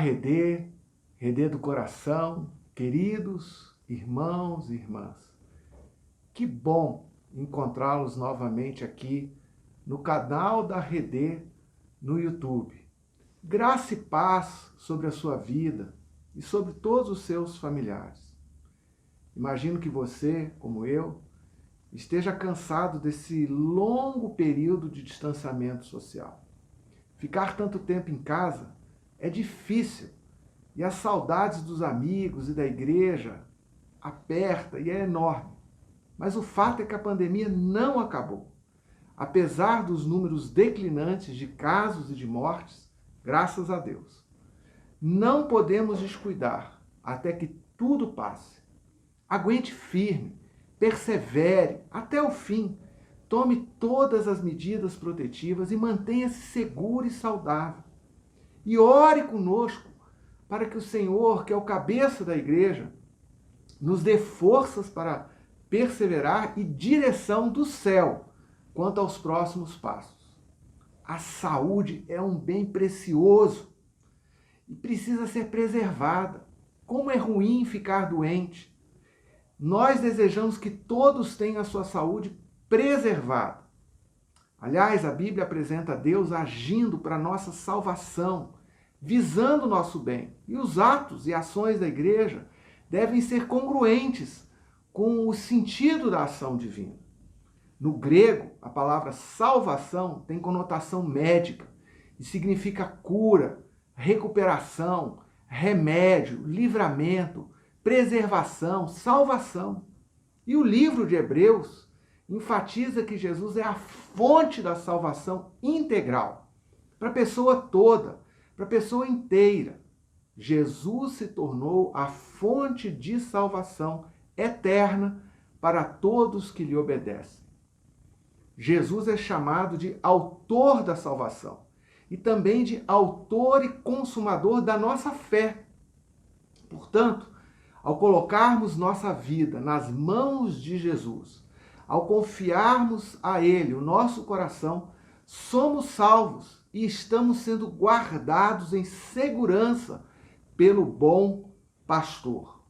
Redê, Redê do coração, queridos irmãos e irmãs. Que bom encontrá-los novamente aqui no canal da Redê no YouTube. Graça e paz sobre a sua vida e sobre todos os seus familiares. Imagino que você, como eu, esteja cansado desse longo período de distanciamento social. Ficar tanto tempo em casa é difícil e as saudades dos amigos e da igreja aperta e é enorme. Mas o fato é que a pandemia não acabou. Apesar dos números declinantes de casos e de mortes, graças a Deus. Não podemos descuidar até que tudo passe. Aguente firme, persevere até o fim. Tome todas as medidas protetivas e mantenha-se seguro e saudável. E ore conosco para que o Senhor, que é o cabeça da igreja, nos dê forças para perseverar e direção do céu quanto aos próximos passos. A saúde é um bem precioso e precisa ser preservada. Como é ruim ficar doente. Nós desejamos que todos tenham a sua saúde preservada. Aliás, a Bíblia apresenta Deus agindo para a nossa salvação, visando o nosso bem. E os atos e ações da igreja devem ser congruentes com o sentido da ação divina. No grego, a palavra salvação tem conotação médica e significa cura, recuperação, remédio, livramento, preservação, salvação. E o livro de Hebreus enfatiza que Jesus é a fonte da salvação integral, para a pessoa toda, para a pessoa inteira. Jesus se tornou a fonte de salvação eterna para todos que lhe obedecem. Jesus é chamado de autor da salvação e também de autor e consumador da nossa fé. Portanto, ao colocarmos nossa vida nas mãos de Jesus, ao confiarmos a Ele o nosso coração, somos salvos e estamos sendo guardados em segurança pelo bom pastor.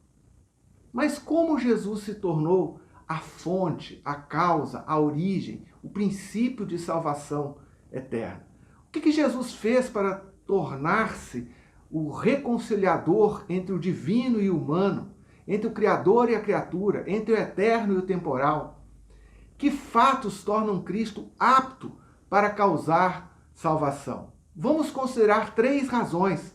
Mas como Jesus se tornou a fonte, a causa, a origem, o princípio de salvação eterna? O que Jesus fez para tornar-se o reconciliador entre o divino e o humano, entre o Criador e a criatura, entre o eterno e o temporal? Que fatos tornam Cristo apto para causar salvação? Vamos considerar 3 razões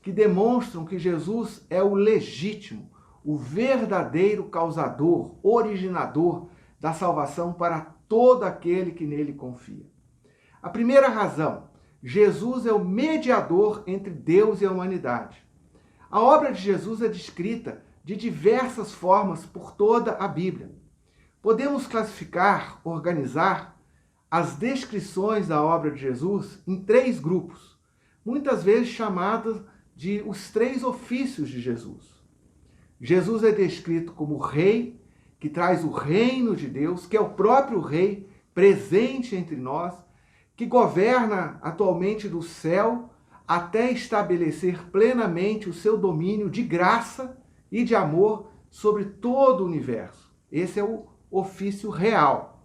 que demonstram que Jesus é o legítimo, o verdadeiro causador, originador da salvação para todo aquele que nele confia. A primeira razão: Jesus é o mediador entre Deus e a humanidade. A obra de Jesus é descrita de diversas formas por toda a Bíblia. Podemos classificar, organizar as descrições da obra de Jesus em 3 grupos, muitas vezes chamadas de os 3 ofícios de Jesus. Jesus é descrito como rei, que traz o reino de Deus, que é o próprio rei presente entre nós, que governa atualmente do céu até estabelecer plenamente o seu domínio de graça e de amor sobre todo o universo. Esse é o ofício real.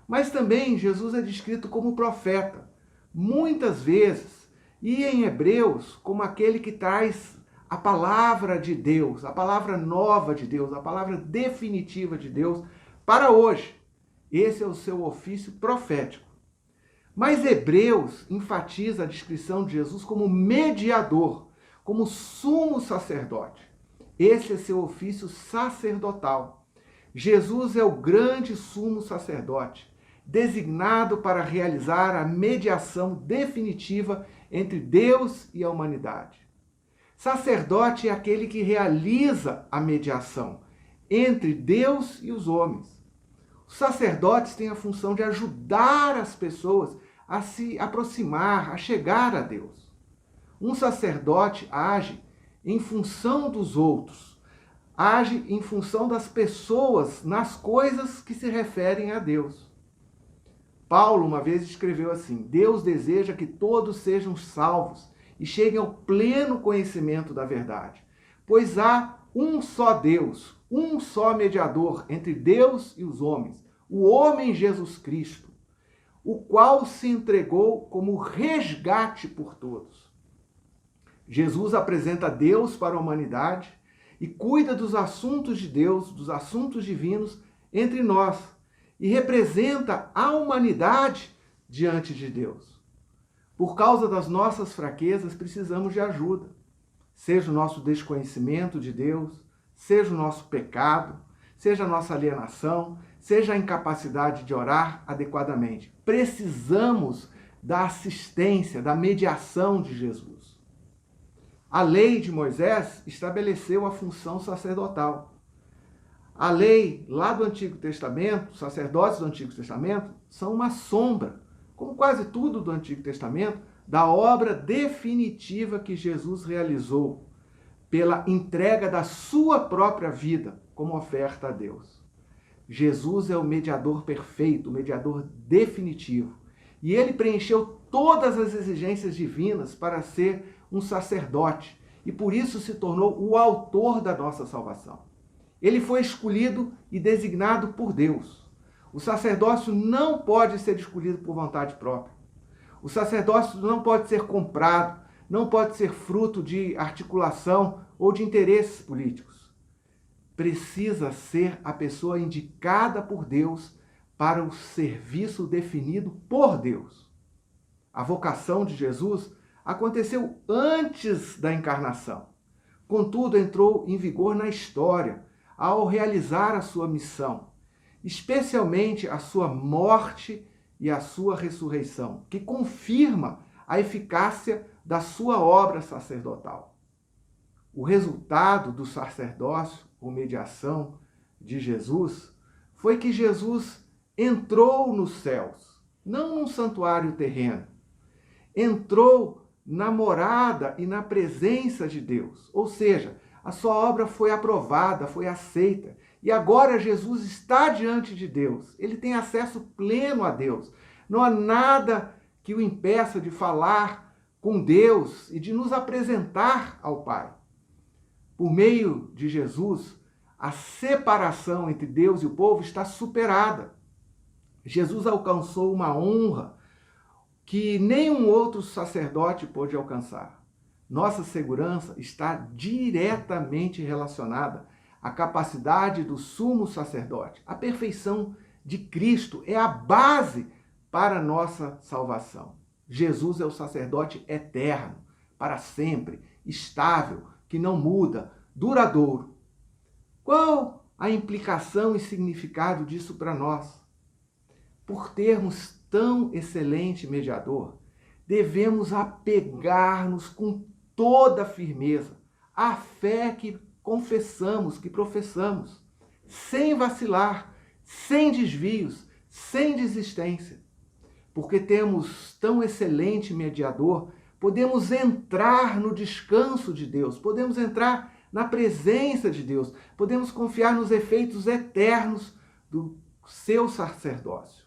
Mas também Jesus é descrito como profeta, muitas vezes, e em Hebreus como aquele que traz a palavra de Deus, a palavra nova de Deus, a palavra definitiva de Deus para hoje. Esse é o seu ofício profético. Mas Hebreus enfatiza a descrição de Jesus como mediador, como sumo sacerdote. Esse é seu ofício sacerdotal. Jesus é o grande sumo sacerdote, designado para realizar a mediação definitiva entre Deus e a humanidade. Sacerdote é aquele que realiza a mediação entre Deus e os homens. Os sacerdotes têm a função de ajudar as pessoas a se aproximar, a chegar a Deus. Um sacerdote age em função dos outros, age em função das pessoas nas coisas que se referem a Deus. Paulo uma vez escreveu assim: Deus deseja que todos sejam salvos e cheguem ao pleno conhecimento da verdade. Pois há um só Deus, um só mediador entre Deus e os homens, o homem Jesus Cristo, o qual se entregou como resgate por todos. Jesus apresenta Deus para a humanidade e cuida dos assuntos de Deus, dos assuntos divinos entre nós, e representa a humanidade diante de Deus. Por causa das nossas fraquezas, precisamos de ajuda. Seja o nosso desconhecimento de Deus, seja o nosso pecado, seja a nossa alienação, seja a incapacidade de orar adequadamente. Precisamos da assistência, da mediação de Jesus. A lei de Moisés estabeleceu a função sacerdotal. A lei lá do Antigo Testamento, os sacerdotes do Antigo Testamento, são uma sombra, como quase tudo do Antigo Testamento, da obra definitiva que Jesus realizou pela entrega da sua própria vida como oferta a Deus. Jesus é o mediador perfeito, o mediador definitivo. E ele preencheu todas as exigências divinas para ser um sacerdote e por isso se tornou o autor da nossa salvação. Ele foi escolhido e designado por Deus. O sacerdócio não pode ser escolhido por vontade própria. O sacerdócio não pode ser comprado, não pode ser fruto de articulação ou de interesses políticos. Precisa ser a pessoa indicada por Deus para o serviço definido por Deus. A vocação de Jesus aconteceu antes da encarnação. Contudo, entrou em vigor na história ao realizar a sua missão, especialmente a sua morte e a sua ressurreição, que confirma a eficácia da sua obra sacerdotal. O resultado do sacerdócio ou mediação de Jesus foi que Jesus entrou nos céus, não num santuário terreno. Entrou na morada e na presença de Deus, ou seja, a sua obra foi aprovada, foi aceita. E agora Jesus está diante de Deus. Ele tem acesso pleno a Deus. Não há nada que o impeça de falar com Deus e de nos apresentar ao Pai. Por meio de Jesus, a separação entre Deus e o povo está superada. Jesus alcançou uma honra que nenhum outro sacerdote pôde alcançar. Nossa segurança está diretamente relacionada à capacidade do sumo sacerdote. A perfeição de Cristo é a base para a nossa salvação. Jesus é o sacerdote eterno, para sempre, estável, que não muda, duradouro. Qual a implicação e significado disso para nós? Por termos tão excelente mediador, devemos apegar-nos com toda firmeza à fé que confessamos, que professamos, sem vacilar, sem desvios, sem desistência. Porque temos tão excelente mediador, podemos entrar no descanso de Deus, podemos entrar na presença de Deus, podemos confiar nos efeitos eternos do seu sacerdócio.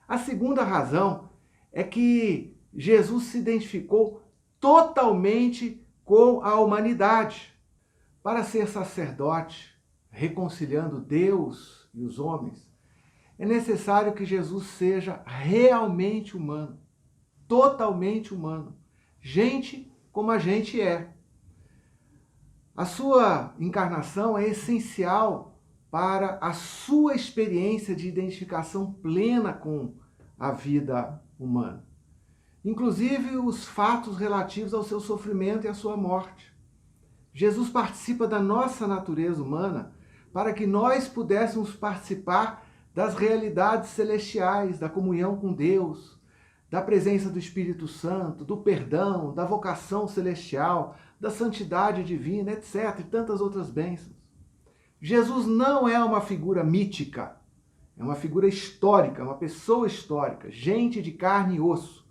A segunda razão é que Jesus se identificou totalmente com a humanidade. Para ser sacerdote, reconciliando Deus e os homens, é necessário que Jesus seja realmente humano, totalmente humano, gente como a gente é. A sua encarnação é essencial para a sua experiência de identificação plena com a vida humana. Inclusive os fatos relativos ao seu sofrimento e à sua morte. Jesus participa da nossa natureza humana para que nós pudéssemos participar das realidades celestiais, da comunhão com Deus, da presença do Espírito Santo, do perdão, da vocação celestial, da santidade divina, etc. e tantas outras bênçãos. Jesus não é uma figura mítica, é uma figura histórica, uma pessoa histórica, gente de carne e osso.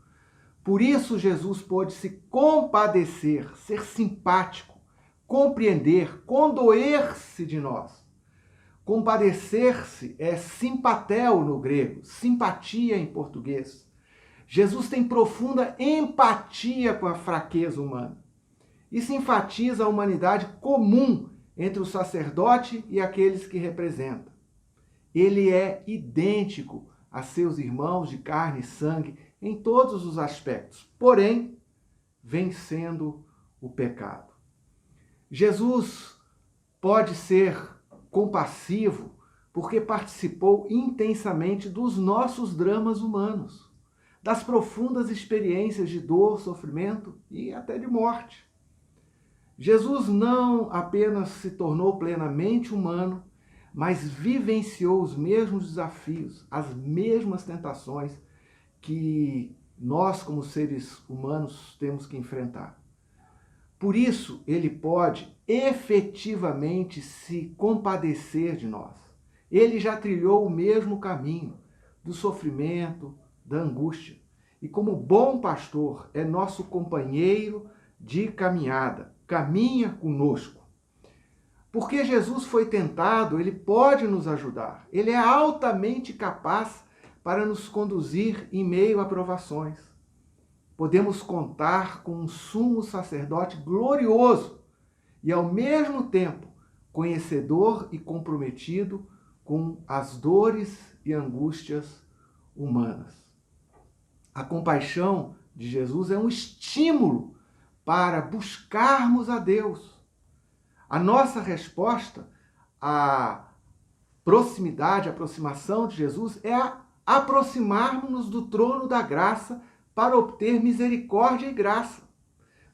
Por isso Jesus pôde se compadecer, ser simpático, compreender, condoer-se de nós. Compadecer-se é simpatel no grego, simpatia em português. Jesus tem profunda empatia com a fraqueza humana. Isso enfatiza a humanidade comum entre o sacerdote e aqueles que representa. Ele é idêntico a seus irmãos de carne e sangue em todos os aspectos, porém, vencendo o pecado. Jesus pode ser compassivo porque participou intensamente dos nossos dramas humanos, das profundas experiências de dor, sofrimento e até de morte. Jesus não apenas se tornou plenamente humano, mas vivenciou os mesmos desafios, as mesmas tentações que nós, como seres humanos, temos que enfrentar. Por isso, ele pode efetivamente se compadecer de nós. Ele já trilhou o mesmo caminho do sofrimento, da angústia. E como bom pastor, é nosso companheiro de caminhada, caminha conosco. Porque Jesus foi tentado, ele pode nos ajudar. Ele é altamente capaz para nos conduzir em meio a provações. Podemos contar com um sumo sacerdote glorioso e, ao mesmo tempo, conhecedor e comprometido com as dores e angústias humanas. A compaixão de Jesus é um estímulo para buscarmos a Deus. A nossa resposta à proximidade, à aproximação de Jesus é aproximarmos-nos do trono da graça para obter misericórdia e graça.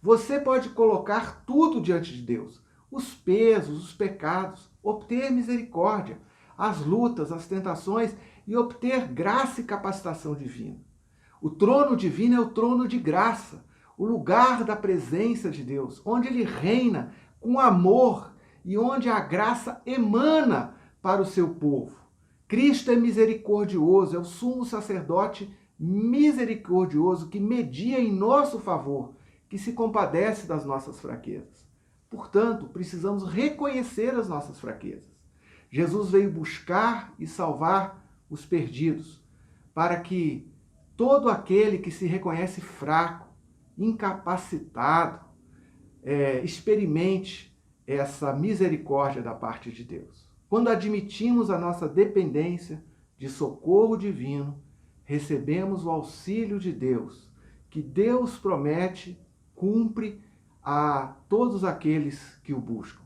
Você pode colocar tudo diante de Deus, os pesos, os pecados, obter misericórdia, as lutas, as tentações e obter graça e capacitação divina. O trono divino é o trono de graça, o lugar da presença de Deus, onde ele reina com amor e onde a graça emana para o seu povo. Cristo é misericordioso, é o sumo sacerdote misericordioso que media em nosso favor, que se compadece das nossas fraquezas. Portanto, precisamos reconhecer as nossas fraquezas. Jesus veio buscar e salvar os perdidos, para que todo aquele que se reconhece fraco, incapacitado, experimente essa misericórdia da parte de Deus. Quando admitimos a nossa dependência de socorro divino, recebemos o auxílio de Deus, que Deus promete, cumpre a todos aqueles que o buscam.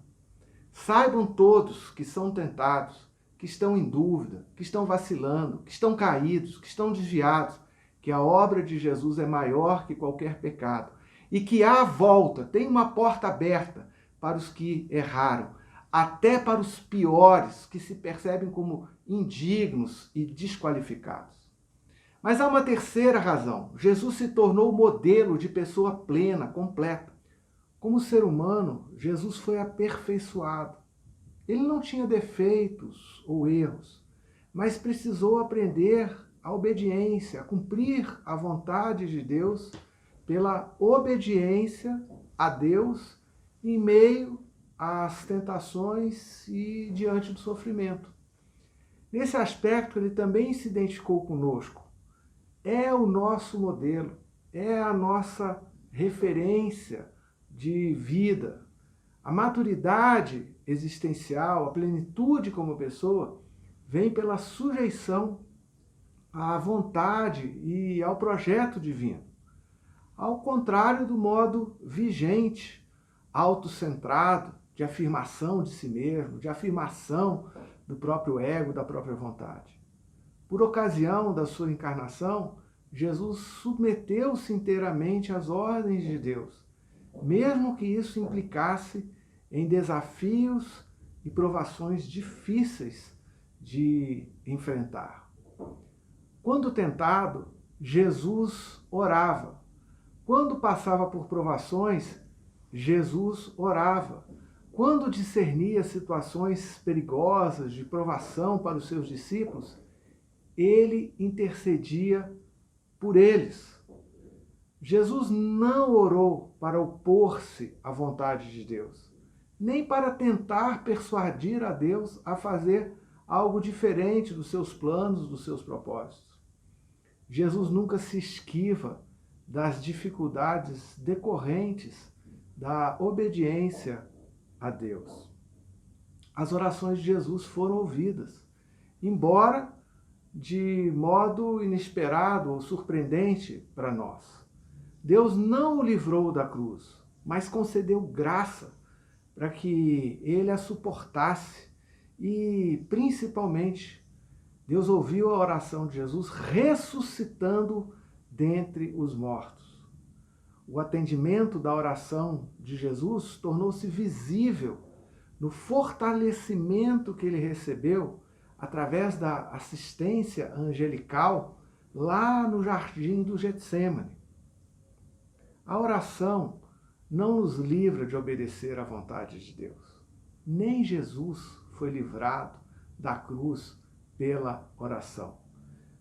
Saibam todos que são tentados, que estão em dúvida, que estão vacilando, que estão caídos, que estão desviados, que a obra de Jesus é maior que qualquer pecado e que há volta, tem uma porta aberta para os que erraram, até para os piores, que se percebem como indignos e desqualificados. Mas há uma terceira razão. Jesus se tornou modelo de pessoa plena, completa. Como ser humano, Jesus foi aperfeiçoado. Ele não tinha defeitos ou erros, mas precisou aprender a obediência, a cumprir a vontade de Deus pela obediência a Deus em meio às tentações e diante do sofrimento. Nesse aspecto, ele também se identificou conosco. É o nosso modelo, é a nossa referência de vida. A maturidade existencial, a plenitude como pessoa, vem pela sujeição à vontade e ao projeto divino. Ao contrário do modo vigente, autocentrado, de afirmação de si mesmo, de afirmação do próprio ego, da própria vontade. Por ocasião da sua encarnação, Jesus submeteu-se inteiramente às ordens de Deus, mesmo que isso implicasse em desafios e provações difíceis de enfrentar. Quando tentado, Jesus orava. Quando passava por provações, Jesus orava. Quando discernia situações perigosas de provação para os seus discípulos, ele intercedia por eles. Jesus não orou para opor-se à vontade de Deus, nem para tentar persuadir a Deus a fazer algo diferente dos seus planos, dos seus propósitos. Jesus nunca se esquiva das dificuldades decorrentes da obediência a Deus. As orações de Jesus foram ouvidas, embora de modo inesperado ou surpreendente para nós. Deus não o livrou da cruz, mas concedeu graça para que ele a suportasse e, principalmente, Deus ouviu a oração de Jesus ressuscitando dentre os mortos. O atendimento da oração de Jesus tornou-se visível no fortalecimento que ele recebeu através da assistência angelical lá no jardim do Getsêmani. A oração não nos livra de obedecer à vontade de Deus. Nem Jesus foi livrado da cruz pela oração,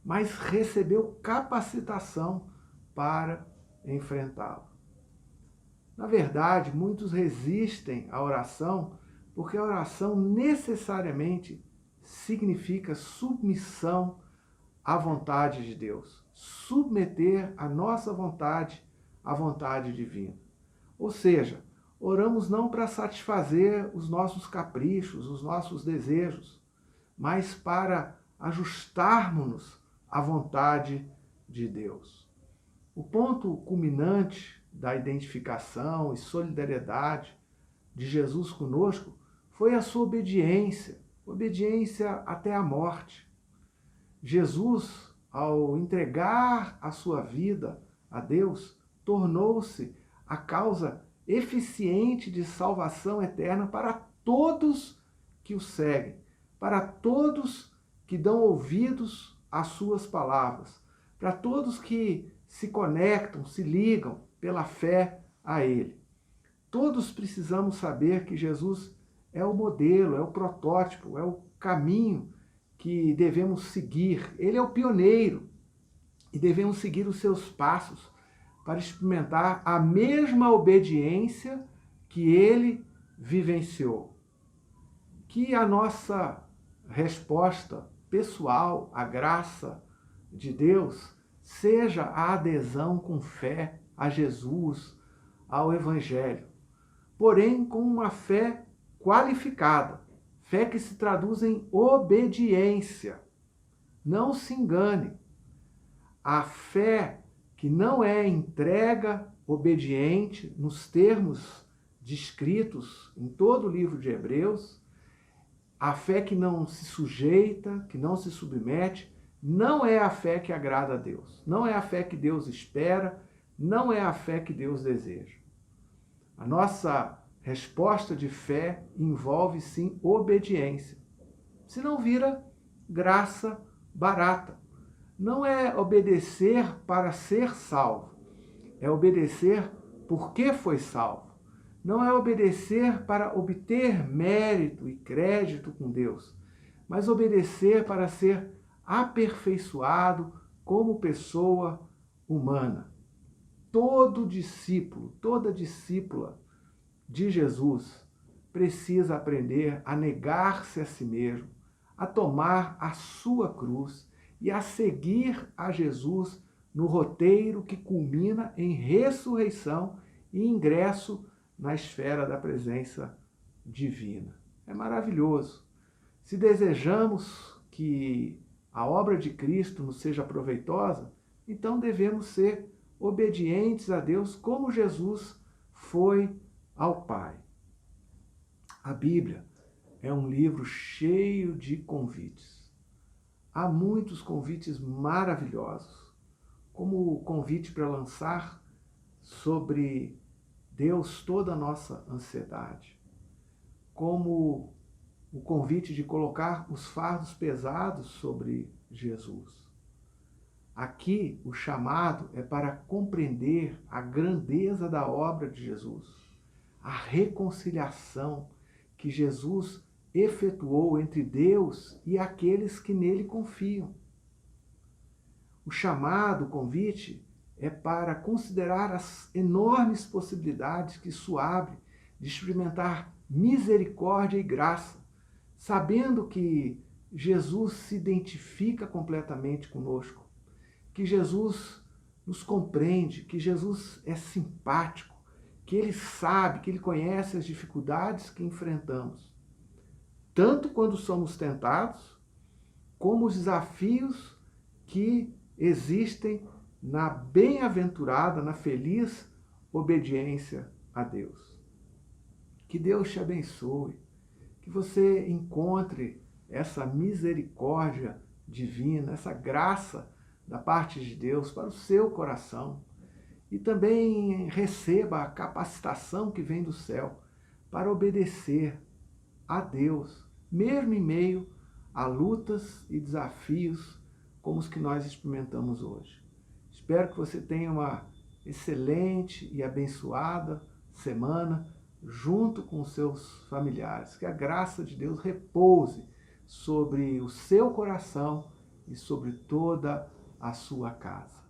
mas recebeu capacitação para enfrentá-la. Na verdade, muitos resistem à oração porque a oração necessariamente significa submissão à vontade de Deus, submeter a nossa vontade à vontade divina. Ou seja, oramos não para satisfazer os nossos caprichos, os nossos desejos, mas para ajustarmos-nos à vontade de Deus. O ponto culminante da identificação e solidariedade de Jesus conosco foi a sua obediência até a morte. Jesus, ao entregar a sua vida a Deus, tornou-se a causa eficiente de salvação eterna para todos que o seguem, para todos que dão ouvidos às suas palavras, para todos que se conectam, se ligam pela fé a Ele. Todos precisamos saber que Jesus é o modelo, é o protótipo, é o caminho que devemos seguir. Ele é o pioneiro e devemos seguir os seus passos para experimentar a mesma obediência que ele vivenciou. Que a nossa resposta pessoal à graça de Deus seja a adesão com fé a Jesus, ao Evangelho, porém com uma fé qualificada, fé que se traduz em obediência. Não se engane, a fé que não é entrega obediente nos termos descritos em todo o livro de Hebreus, a fé que não se sujeita, que não se submete, não é a fé que agrada a Deus, não é a fé que Deus espera, não é a fé que Deus deseja. A nossa resposta de fé envolve sim obediência, senão vira graça barata. Não é obedecer para ser salvo, é obedecer porque foi salvo. Não é obedecer para obter mérito e crédito com Deus, mas obedecer para ser aperfeiçoado como pessoa humana. Todo discípulo, toda discípula de Jesus precisa aprender a negar-se a si mesmo, a tomar a sua cruz e a seguir a Jesus no roteiro que culmina em ressurreição e ingresso na esfera da presença divina. É maravilhoso. Se desejamos que a obra de Cristo nos seja proveitosa, então devemos ser obedientes a Deus como Jesus foi ao Pai. A Bíblia é um livro cheio de convites. Há muitos convites maravilhosos, como o convite para lançar sobre Deus toda a nossa ansiedade, como o convite de colocar os fardos pesados sobre Jesus. Aqui o chamado é para compreender a grandeza da obra de Jesus, a reconciliação que Jesus efetuou entre Deus e aqueles que nele confiam. O chamado, o convite, é para considerar as enormes possibilidades que isso abre de experimentar misericórdia e graça, sabendo que Jesus se identifica completamente conosco, que Jesus nos compreende, que Jesus é simpático, que Ele sabe, que Ele conhece as dificuldades que enfrentamos, tanto quando somos tentados, como os desafios que existem na bem-aventurada, na feliz obediência a Deus. Que Deus te abençoe, que você encontre essa misericórdia divina, essa graça da parte de Deus para o seu coração e também receba a capacitação que vem do céu para obedecer a Deus, mesmo em meio a lutas e desafios como os que nós experimentamos hoje. Espero que você tenha uma excelente e abençoada semana junto com os seus familiares. Que a graça de Deus repouse sobre o seu coração e sobre toda a sua casa.